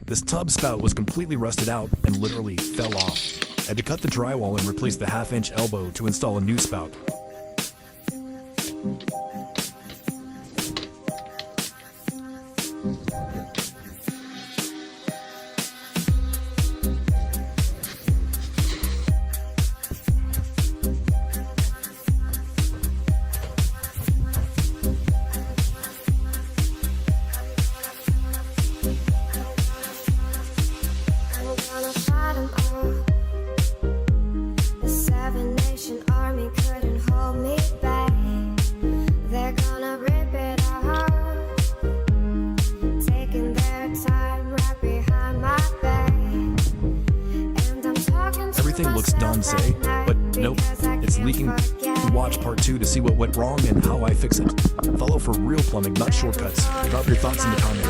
This tub spout was completely rusted out and literally fell off. I had to cut the drywall and replace the half-inch elbow to install a new spout. The Seven Nation Army couldn't hold me back. They're gonna rip it off, taking their time right behind my back. And I'm talking to Everything looks done, say, but nope, it's leaking. Watch part 2 to see what went wrong and how I fix it. Follow for real plumbing, not shortcuts. Drop your thoughts in the comments.